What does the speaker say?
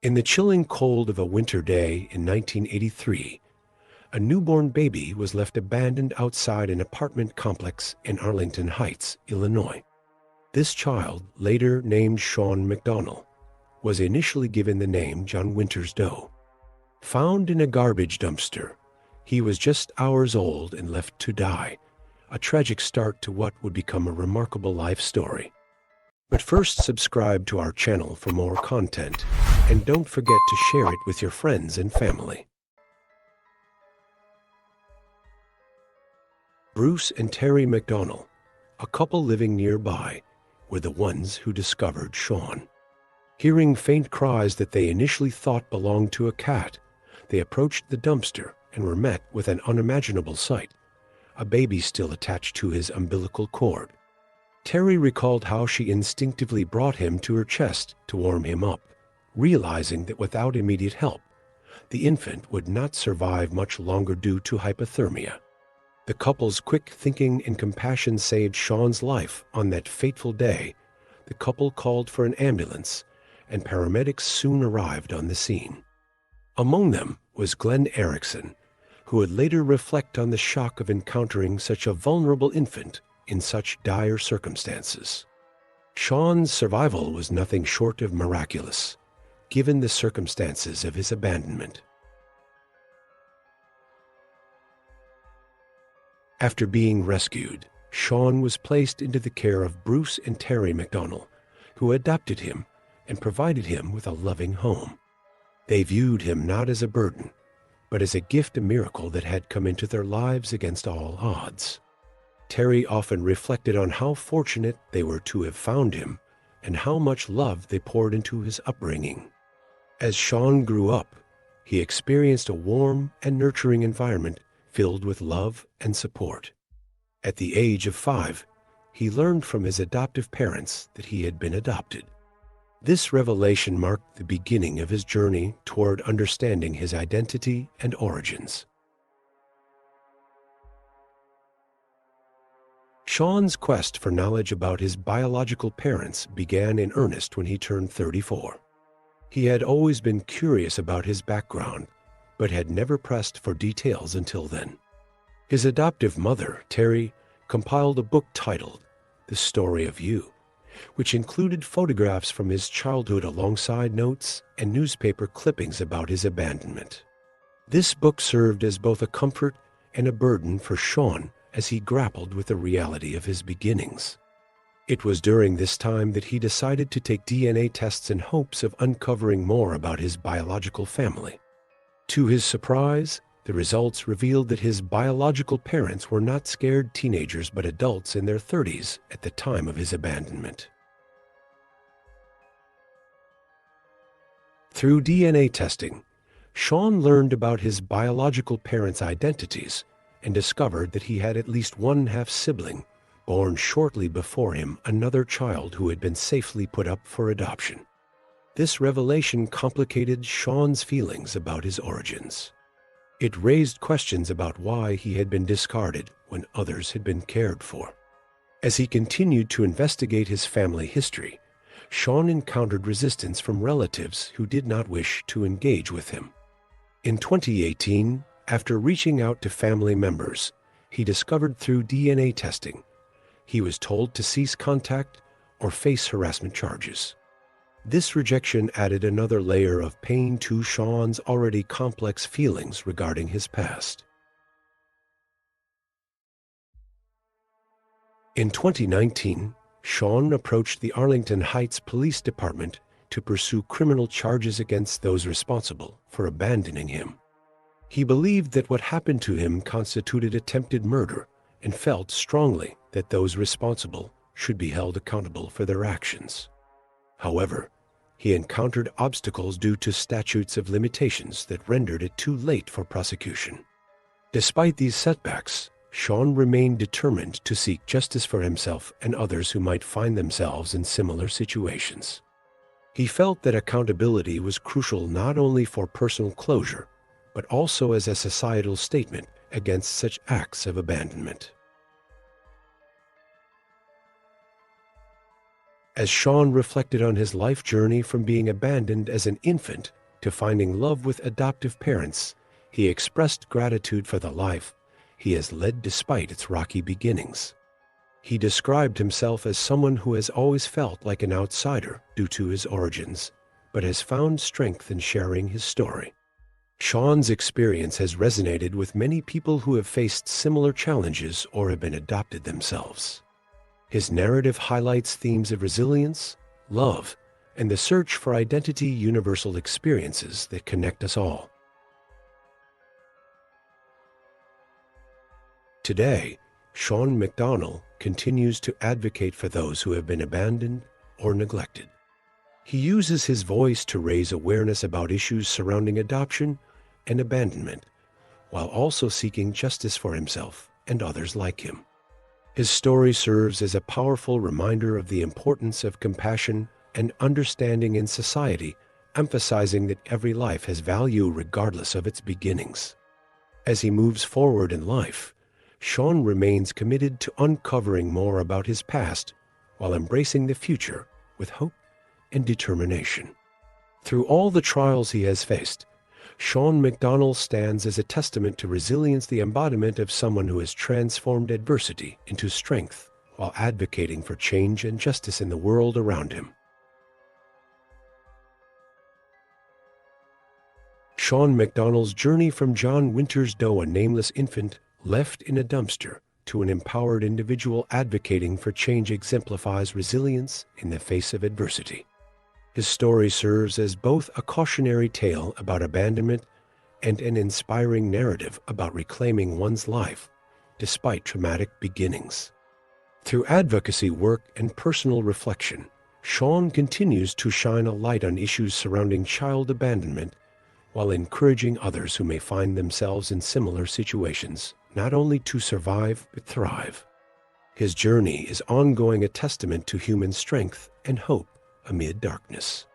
In the chilling cold of a winter day in 1983, a newborn baby was left abandoned outside an apartment complex in Arlington Heights, Illinois. This child, later named Sean McDonnell, was initially given the name John Winters Doe. Found in a garbage dumpster, he was just hours old and left to die, a tragic start to what would become a remarkable life story. But first, subscribe to our channel for more content, and don't forget to share it with your friends and family. Bruce and Terry McDonnell, a couple living nearby, were the ones who discovered Sean. Hearing faint cries that they initially thought belonged to a cat, they approached the dumpster and were met with an unimaginable sight: a baby still attached to his umbilical cord. Terry recalled how she instinctively brought him to her chest to warm him up, realizing that without immediate help, the infant would not survive much longer due to hypothermia. The couple's quick thinking and compassion saved Sean's life on that fateful day. The couple called for an ambulance, and paramedics soon arrived on the scene. Among them was Glenn Erickson, who would later reflect on the shock of encountering such a vulnerable infant in such dire circumstances. Sean's survival was nothing short of miraculous, given the circumstances of his abandonment. After being rescued, Sean was placed into the care of Bruce and Terry McDonnell, who adopted him and provided him with a loving home. They viewed him not as a burden, but as a gift, a miracle that had come into their lives against all odds. Terry often reflected on how fortunate they were to have found him and how much love they poured into his upbringing. As Sean grew up, he experienced a warm and nurturing environment filled with love and support. At the age of 5, he learned from his adoptive parents that he had been adopted. This revelation marked the beginning of his journey toward understanding his identity and origins. Sean's quest for knowledge about his biological parents began in earnest when he turned 34. He had always been curious about his background, but had never pressed for details until then. His adoptive mother, Terry, compiled a book titled The Story of You, which included photographs from his childhood alongside notes and newspaper clippings about his abandonment. This book served as both a comfort and a burden for Sean as he grappled with the reality of his beginnings. It was during this time that he decided to take DNA tests in hopes of uncovering more about his biological family. To his surprise, the results revealed that his biological parents were not scared teenagers but adults in their 30s at the time of his abandonment. Through DNA testing, Sean learned about his biological parents' identities and discovered that he had at least one half-sibling, born shortly before him, another child who had been safely put up for adoption. This revelation complicated Sean's feelings about his origins. It raised questions about why he had been discarded when others had been cared for. As he continued to investigate his family history, Sean encountered resistance from relatives who did not wish to engage with him. In 2018, after reaching out to family members, he discovered through DNA testing he was told to cease contact or face harassment charges. This rejection added another layer of pain to Sean's already complex feelings regarding his past. In 2019, Sean approached the Arlington Heights Police Department to pursue criminal charges against those responsible for abandoning him. He believed that what happened to him constituted attempted murder and felt strongly that those responsible should be held accountable for their actions. However, he encountered obstacles due to statutes of limitations that rendered it too late for prosecution. Despite these setbacks, Sean remained determined to seek justice for himself and others who might find themselves in similar situations. He felt that accountability was crucial not only for personal closure, but also as a societal statement against such acts of abandonment. As Sean reflected on his life journey from being abandoned as an infant to finding love with adoptive parents, he expressed gratitude for the life he has led despite its rocky beginnings. He described himself as someone who has always felt like an outsider due to his origins, but has found strength in sharing his story. Sean's experience has resonated with many people who have faced similar challenges or have been adopted themselves. His narrative highlights themes of resilience, love, and the search for identity, universal experiences that connect us all. Today, Sean McDonnell continues to advocate for those who have been abandoned or neglected. He uses his voice to raise awareness about issues surrounding adoption and abandonment, while also seeking justice for himself and others like him. His story serves as a powerful reminder of the importance of compassion and understanding in society, emphasizing that every life has value regardless of its beginnings. As he moves forward in life, Sean remains committed to uncovering more about his past while embracing the future with hope and determination. Through all the trials he has faced, Sean McDonnell stands as a testament to resilience, the embodiment of someone who has transformed adversity into strength while advocating for change and justice in the world around him. Sean McDonnell's journey from John Winters Doe, a nameless infant left in a dumpster, to an empowered individual advocating for change, exemplifies resilience in the face of adversity. His story serves as both a cautionary tale about abandonment and an inspiring narrative about reclaiming one's life despite traumatic beginnings. Through advocacy work and personal reflection, Sean continues to shine a light on issues surrounding child abandonment while encouraging others who may find themselves in similar situations not only to survive but thrive. His journey is ongoing, a testament to human strength and hope amid darkness.